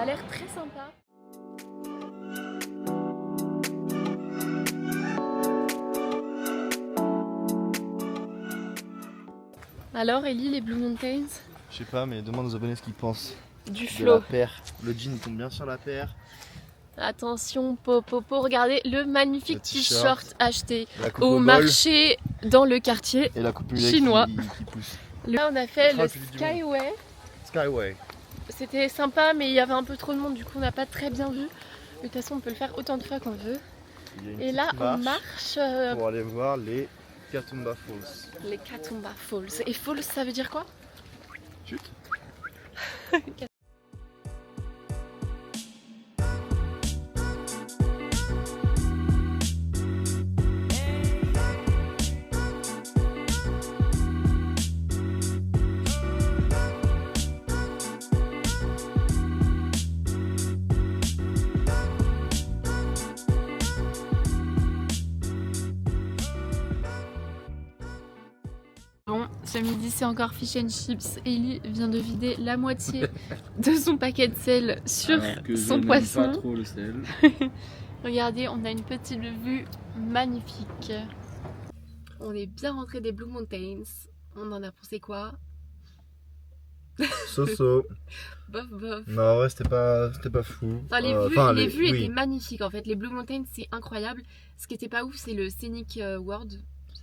l'air très sympa. Alors Ellie, les Blue Mountains? Je sais pas, mais demande aux abonnés ce qu'ils pensent. Du De flow. la paire. Le jean tombe bien sur la paire. Attention, popo, regardez le magnifique Le t-shirt. t-shirt acheté La coupe au au bol. marché dans le quartier Et la coupe mulet chinois. qui pousse. Là on a fait Le le plus vite du Skyway. Skyway. C'était sympa mais il y avait un peu trop de monde, du coup on n'a pas très bien vu. De toute façon on peut le faire autant de fois qu'on veut. Il y a une Et là petite on marche pour aller voir les Katoomba Falls. les Katoomba Falls. Et Falls ça veut dire quoi? Chut. Bon, ce midi c'est encore fish and chips. Ellie vient de vider la moitié de son paquet de sel sur son poisson. Pas trop le sel. Regardez, on a une petite vue magnifique. On est bien rentré des Blue Mountains. On en a pensé quoi? So-so. Bof bof. Non, ouais, c'était pas fou. Enfin, les vues oui. étaient magnifiques en fait. Les Blue Mountains c'est incroyable. Ce qui était pas ouf c'est le Scenic World.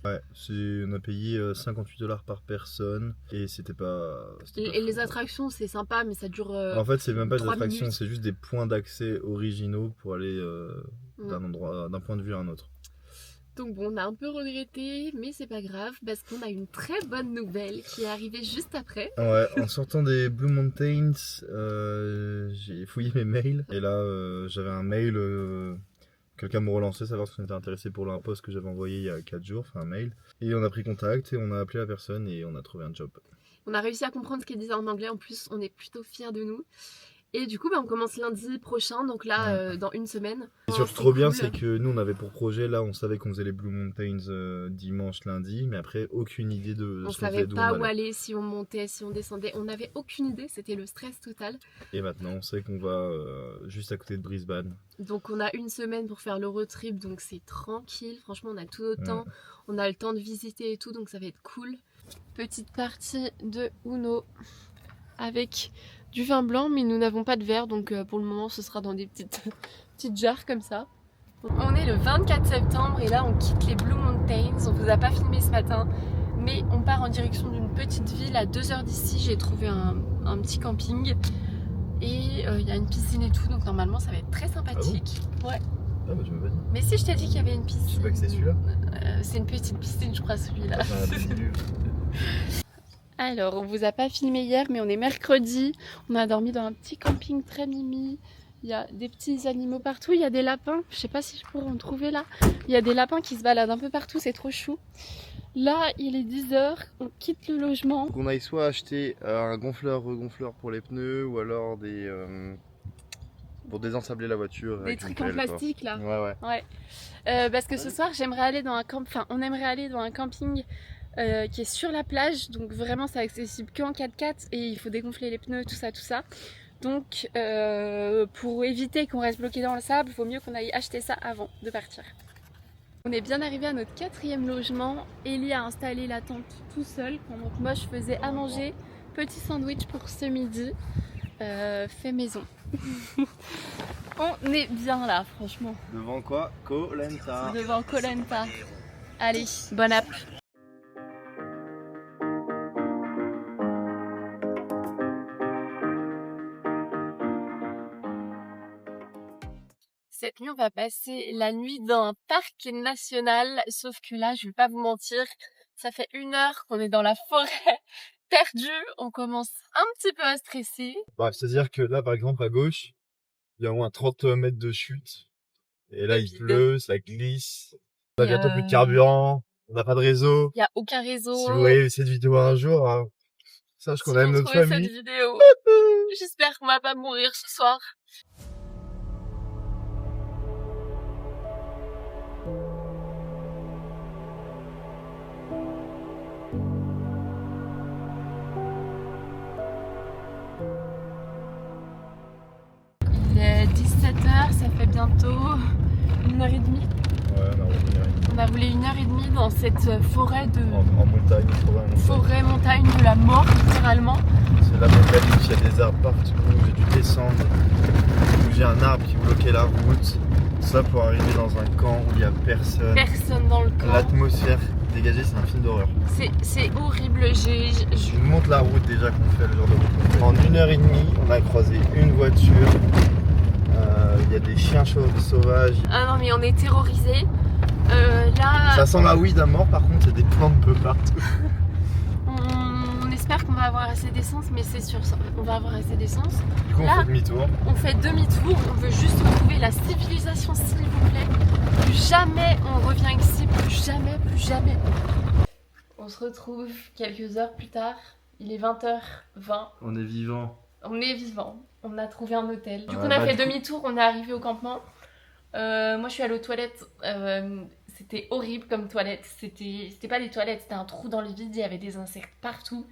Ouais, on a payé 58$ par personne et c'était pas. Et les attractions c'est sympa mais ça dure. En fait, c'est même pas des 3 attractions, minutes. c'est juste des points d'accès originaux pour aller Mm. d'un point de vue à un autre. Donc bon, on a un peu regretté, mais c'est pas grave parce qu'on a une très bonne nouvelle qui est arrivée juste après. Ouais, en sortant des Blue Mountains, j'ai fouillé mes mails et là j'avais un mail, quelqu'un me relançait, savoir si on était intéressé pour un post que j'avais envoyé il y a 4 jours, enfin un mail. Et on a pris contact et on a appelé la personne et on a trouvé un job. On a réussi à comprendre ce qu'elle disait en anglais, en plus on est plutôt fiers de nous. Et du coup on commence lundi prochain, donc là dans une semaine. Et surtout trop bien, c'est que nous on avait pour projet, là on savait qu'on faisait les Blue Mountains dimanche, lundi, mais après aucune idée de On ce qu'on savait faisait, d'où pas on où allait. aller, si on montait, si on descendait, on n'avait aucune idée, c'était le stress total. Et maintenant on sait qu'on va juste à côté de Brisbane. Donc on a une semaine pour faire le road trip, donc c'est tranquille, franchement on a tout notre temps, on a le temps de visiter et tout, donc ça va être cool. Petite partie de Uno avec du vin blanc, mais nous n'avons pas de verre, donc pour le moment ce sera dans des petites jarres comme ça. On est le 24 septembre et là on quitte les Blue Mountains, on vous a pas filmé ce matin, mais on part en direction d'une petite ville à 2 heures d'ici. J'ai trouvé un petit camping et il y a une piscine et tout, donc normalement ça va être très sympathique. Ouais. Ah bah tu m'as pas dit. Mais si je t'ai dit qu'il y avait une piscine. Je sais pas que c'est celui-là. C'est une petite piscine je crois celui-là. Ah, Alors, on vous a pas filmé hier, mais on est mercredi. On a dormi dans un petit camping très mimi. Il y a des petits animaux partout. Il y a des lapins. Je sais pas si je pourrais en trouver là. Il y a des lapins qui se baladent un peu partout. C'est trop chou. Là, il est 10h. On quitte le logement. qu'on aille soit acheter un gonfleur-regonfleur pour les pneus ou alors pour désensabler la voiture. Des avec trucs une en pelle, quoi. plastique là. Ouais. Parce que ce soir, j'aimerais aller dans un on aimerait aller dans un camping qui est sur la plage. Donc vraiment, c'est accessible qu'en 4x4 et il faut dégonfler les pneus, tout ça. Donc pour éviter qu'on reste bloqué dans le sable, il vaut mieux qu'on aille acheter ça avant de partir. On est bien arrivé à notre 4e logement. Ellie a installé la tente tout seul pendant que moi je faisais à manger. Petit sandwich pour ce midi, fait maison. On est bien là franchement. Devant quoi? Koh Lanta. Devant Koh Lanta. Allez, bon app. Cette nuit, on va passer la nuit dans un parc national, sauf que là, je vais pas vous mentir, ça fait 1 heure qu'on est dans la forêt perdue, on commence un petit peu à stresser. Bah, c'est-à-dire que là, par exemple, à gauche, il y a au moins 30 mètres de chute. Et là, il pleut, ça glisse. On a bientôt plus de carburant, on n'a pas de réseau. Il y a aucun réseau. Si vous voyez cette vidéo un jour, sache qu'on aime notre famille. Cette vidéo. J'espère qu'on va pas mourir ce soir. 17h, ça fait bientôt 1h30. Ouais, on a roulé 1h30. On a roulé 1h30 dans cette forêt de... En montagne, forêt montagne de la mort, littéralement. C'est l'apocalypse, il y a des arbres partout, j'ai dû descendre, j'ai un arbre qui bloquait la route. Ça pour arriver dans un camp où il n'y a personne. Personne dans le camp. L'atmosphère dégagée, c'est un film d'horreur. C'est horrible. Je vous montre la route déjà qu'on fait, le genre de route qu'on fait. En 1h30, on a croisé une voiture. Il y a des chiens sauvages. Ah non mais on est terrorisés. Là... Ça sent la weed à mort, par contre, il y a des plantes peu partout. On espère qu'on va avoir assez d'essence, mais c'est sûr, on va avoir assez d'essence. Du coup, on fait demi-tour. On fait demi-tour, on veut juste retrouver la civilisation, s'il vous plaît. Plus jamais on revient ici, plus jamais, plus jamais. On se retrouve quelques heures plus tard, il est 20h20. On est vivant. On est vivant, on a trouvé un hôtel. Du coup, on a fait demi-tour, on est arrivé au campement. Moi, je suis allée aux toilettes. C'était horrible comme toilette. C'était pas des toilettes, c'était un trou dans le vide. Il y avait des insectes partout.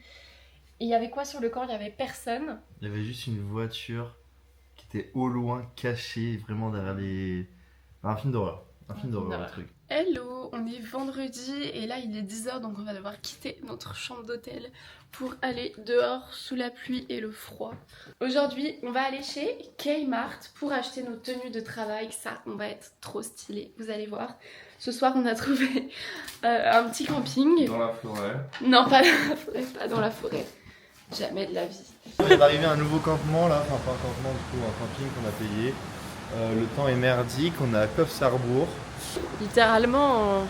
Et il y avait quoi sur le corps? Il y avait personne. Il y avait juste une voiture qui était au loin, cachée, vraiment derrière les... Un film d'horreur. Un film d'horreur, le truc. Hello, on est vendredi et là il est 10h, donc on va devoir quitter notre chambre d'hôtel pour aller dehors sous la pluie et le froid. Aujourd'hui, on va aller chez Kmart pour acheter nos tenues de travail. Ça, on va être trop stylé, vous allez voir. Ce soir, on a trouvé un petit camping. Dans la forêt. Non, pas dans la forêt, pas dans la forêt. Jamais de la vie. On vient d'arriver à un nouveau campement là, enfin pas un campement du coup, un camping qu'on a payé. Le temps est merdique, on est à Coffs-Harbour. Littéralement,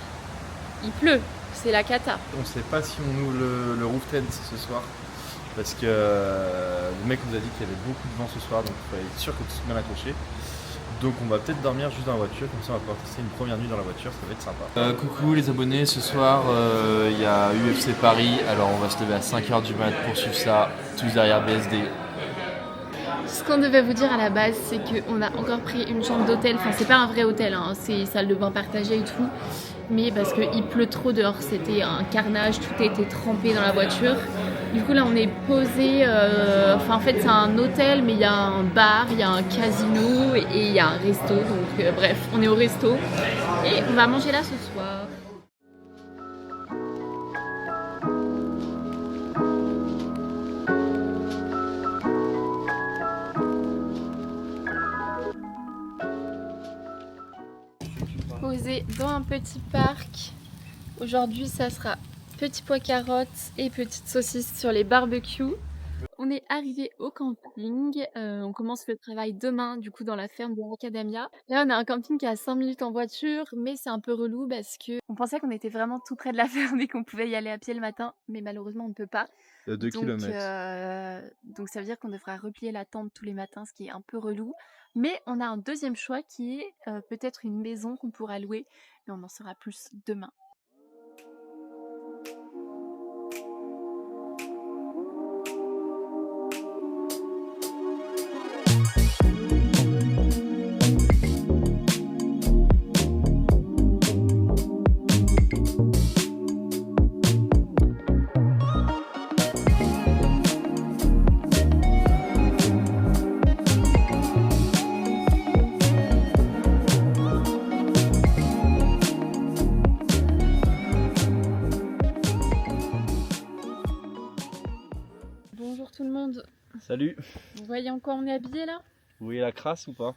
il pleut, c'est la cata. On sait pas si on ouvre le roof tent ce soir parce que le mec nous a dit qu'il y avait beaucoup de vent ce soir, donc il fallait être sûr que tout soit bien accroché. Donc on va peut-être dormir juste dans la voiture, comme ça on va pouvoir tester une première nuit dans la voiture, ça va être sympa. Coucou les abonnés, ce soir il y a UFC Paris, alors on va se lever à 5h du mat pour suivre ça, tous derrière BSD. Ce qu'on devait vous dire à la base, c'est qu'on a encore pris une chambre d'hôtel. Enfin, c'est pas un vrai hôtel, hein, c'est salle de bain partagée et tout. Mais parce qu'il pleut trop dehors, c'était un carnage, tout était trempé dans la voiture. Du coup, là, on est posé. Enfin, en fait, c'est un hôtel, mais il y a un bar, il y a un casino et il y a un resto. Donc, bref, on est au resto et on va manger là ce soir. Posé dans un petit parc. Aujourd'hui, ça sera petit pois carottes et petite saucisse sur les barbecues. On est arrivé au camping. On commence le travail demain, du coup, dans la ferme de Macadamia. Là, on a un camping qui est à 5 minutes en voiture, mais c'est un peu relou parce que on pensait qu'on était vraiment tout près de la ferme et qu'on pouvait y aller à pied le matin, mais malheureusement, on ne peut pas. 2 km. Donc ça veut dire qu'on devra replier la tente tous les matins, ce qui est un peu relou. Mais on a un deuxième choix qui est peut-être une maison qu'on pourra louer, mais on en saura plus demain. Bonjour tout le monde. Salut. Vous voyez en quoi on est habillé là? Vous voyez la crasse ou pas?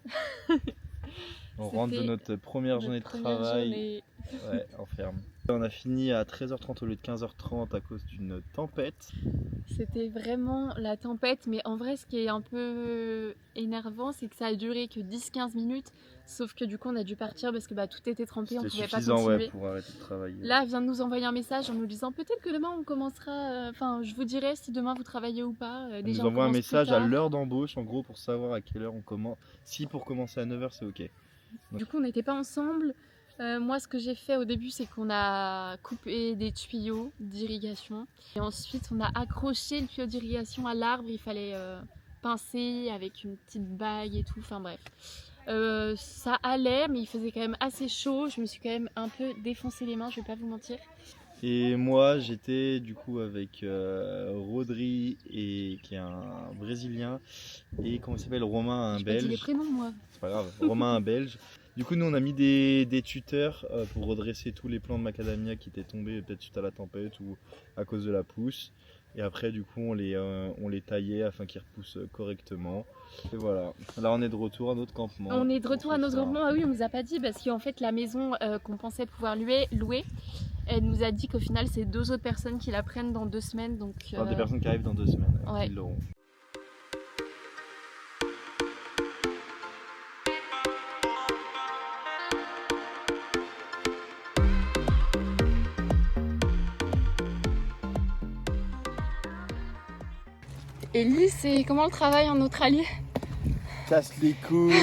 On rentre de notre première journée de travail. Ouais, en ferme. On a fini à 13h30 au lieu de 15h30 à cause d'une tempête. C'était vraiment la tempête, mais en vrai ce qui est un peu énervant, c'est que ça a duré que 10-15 minutes, sauf que du coup on a dû partir parce que tout était trempé, on pouvait pas continuer. Ouais, pour arrêter de travailler. Là, elle vient de nous envoyer un message en nous disant peut-être que demain on commencera, enfin je vous dirai si demain vous travaillez ou pas. Elle nous envoie un message à l'heure d'embauche en gros pour savoir à quelle heure on commence. Si pour commencer à 9h c'est ok. Du coup on n'était pas ensemble. Moi ce que j'ai fait au début c'est qu'on a coupé des tuyaux d'irrigation et ensuite on a accroché le tuyau d'irrigation à l'arbre, il fallait pincer avec une petite bague et tout, enfin bref. Ça allait mais il faisait quand même assez chaud, je me suis quand même un peu défoncé les mains, je vais pas vous mentir. Et moi j'étais du coup avec Rodri qui est un Brésilien et comment il s'appelle, Romain, un Je pas dit les Belge. prénoms moi. C'est pas grave, Romain, un Belge. Du coup nous on a mis des tuteurs pour redresser tous les plants de macadamia qui étaient tombés peut-être suite à la tempête ou à cause de la pousse. Et après du coup on les taillait afin qu'ils repoussent correctement. Et voilà, là on est de retour à notre campement. On est de retour à notre campement. Ah oui, on nous a pas dit parce qu'en fait la maison qu'on pensait pouvoir louer, elle nous a dit qu'au final c'est 2 autres personnes qui la prennent dans 2 semaines. Donc Des personnes qui arrivent dans 2 semaines, ouais. ils l'auront. Ellie, c'est comment le travail en Australie? Casse les couilles.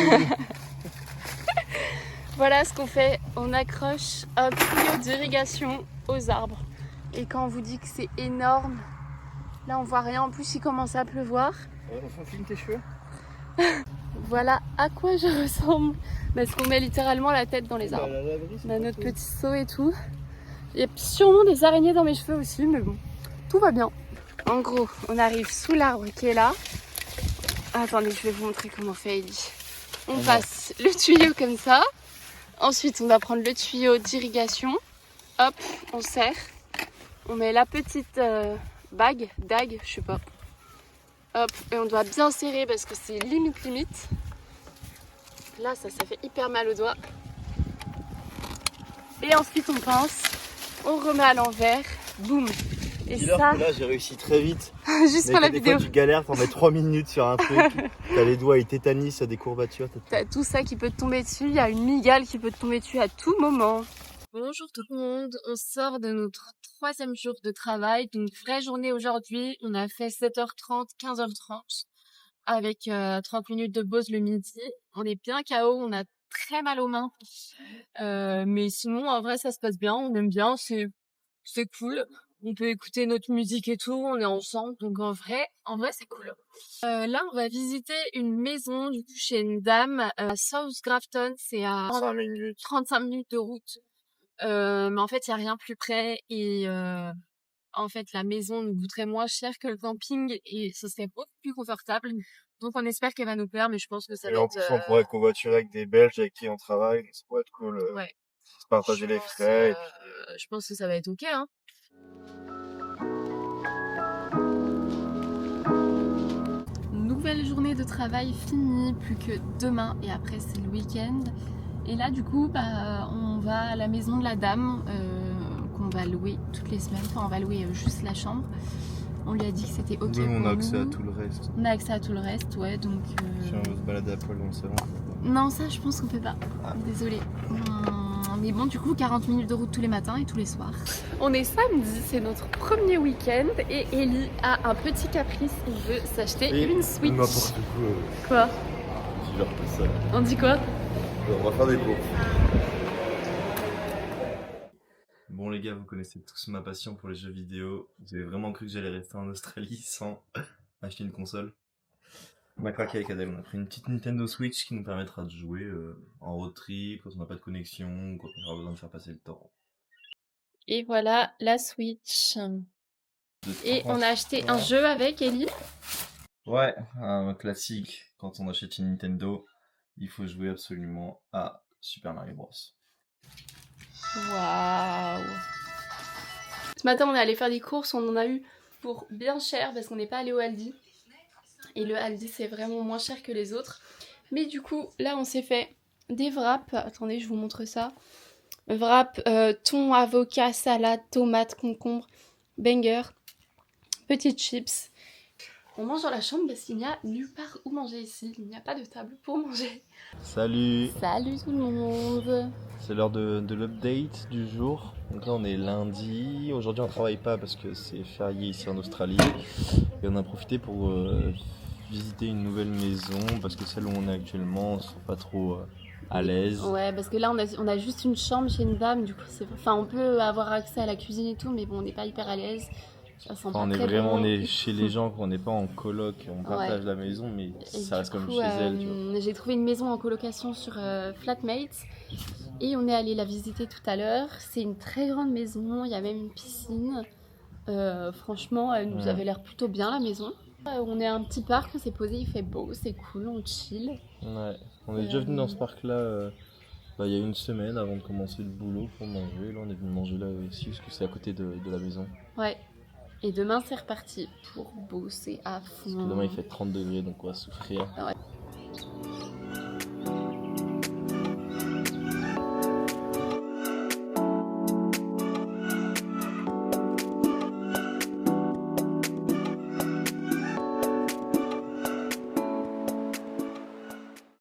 Voilà ce qu'on fait, on accroche un tuyau d'irrigation aux arbres. Et quand on vous dit que c'est énorme, là on voit rien, en plus il commence à pleuvoir. On filme tes cheveux. Voilà à quoi je ressemble. Parce qu'on met littéralement la tête dans les arbres. On a notre petit seau et tout. Il y a sûrement des araignées dans mes cheveux aussi, mais bon, tout va bien. En gros, on arrive sous l'arbre qui est là. Attendez, je vais vous montrer comment on fait, Ellie. On passe le tuyau comme ça. Ensuite, on va prendre le tuyau d'irrigation. Hop, on serre. On met la petite dague, je sais pas. Hop, et on doit bien serrer parce que c'est limite. Là, ça fait hyper mal aux doigts. Et ensuite, on pince. On remet à l'envers. Boum. Et ça, là j'ai réussi très vite. juste pour la vidéo. Fois, tu galères, t'en mets 3 minutes sur un truc. T'as les doigts, ils tétanisent, t'as des courbatures. T'as tout ça qui peut te tomber dessus. Il y a une migale qui peut te tomber dessus à tout moment. Bonjour tout le monde. On sort de notre 3e jour de travail. Donc vraie journée aujourd'hui. On a fait 7h30, 15h30 avec 30 minutes de pause le midi. On est bien KO. On a très mal aux mains. Mais sinon, en vrai, ça se passe bien. On aime bien. C'est cool. On peut écouter notre musique et tout, on est ensemble, donc en vrai c'est cool. Là, on va visiter une maison, du coup, chez une dame à South Grafton, c'est à 35 minutes de route. Mais en fait, il n'y a rien plus près et en fait, la maison nous coûterait moins cher que le camping et ce serait beaucoup plus confortable. Donc, on espère qu'elle va nous plaire, mais je pense que ça va être... En plus, on pourrait covoiturer avec des Belges avec qui on travaille, ça pourrait être cool. Ouais. Partager les frais. Je pense que ça va être ok, hein. Nouvelle journée de travail finie, plus que demain et après c'est le week-end. Et là du coup on va à la maison de la dame qu'on va louer toutes les semaines. Enfin on va louer juste la chambre. On lui a dit que c'était ok pour nous. On a accès à tout le reste. On a accès à tout le reste, ouais, donc... Si on veut se balader à poil dans le salon. Non, ça je pense qu'on peut pas. Désolée. Mais bon, du coup, 40 minutes de route tous les matins et tous les soirs. On est samedi, c'est notre premier week-end et Ellie a un petit caprice. Il veut s'acheter une Switch. N'importe Quoi? Je leur fais ça. On dit quoi? On va faire des courses. Bon les gars, vous connaissez tous ma passion pour les jeux vidéo. Vous avez vraiment cru que j'allais rester en Australie sans acheter une console? On a craqué avec Adèle, on a pris une petite Nintendo Switch qui nous permettra de jouer en road trip, quand on n'a pas de connexion, quand on aura besoin de faire passer le temps. Et voilà la Switch. Et on a acheté un jeu avec Ellie. Ouais, un classique. Quand on achète une Nintendo, il faut jouer absolument à Super Mario Bros. Waouh! Ce matin, on est allé faire des courses, on en a eu pour bien cher parce qu'on n'est pas allé au Aldi. Et le Aldi, c'est vraiment moins cher que les autres. Mais du coup, là, on s'est fait des wraps. Attendez, je vous montre ça. Wrap, thon, avocat, salade, tomate, concombre, banger, petites chips. On mange dans la chambre parce qu'il n'y a nulle part où manger ici. Il n'y a pas de table pour manger. Salut! Salut tout le monde! C'est l'heure de l'update du jour. Donc là on est lundi. Aujourd'hui on travaille pas parce que c'est férié ici en Australie. Et on a profité pour visiter une nouvelle maison parce que celle où on est actuellement on se sent pas trop à l'aise. Ouais, parce que là on a juste une chambre chez une dame. Du coup on peut avoir accès à la cuisine et tout, mais bon on n'est pas hyper à l'aise. On est chez les gens, on n'est pas en coloc, on partage la maison, mais ça reste comme chez elle. Tu vois. J'ai trouvé une maison en colocation sur Flatmates Et on est allé la visiter tout à l'heure. C'est une très grande maison, il y a même une piscine. Franchement, elle nous avait l'air plutôt bien la maison. On est à un petit parc, on s'est posé, il fait beau, c'est cool, on chill. Ouais, on est déjà venu dans ce parc-là il y a une semaine avant de commencer le boulot pour manger. Là, on est venu manger là aussi parce que c'est à côté de la maison. Ouais. Et demain, c'est reparti pour bosser à Parce que fond. demain il fait 30 degrés donc on va souffrir. Ouais,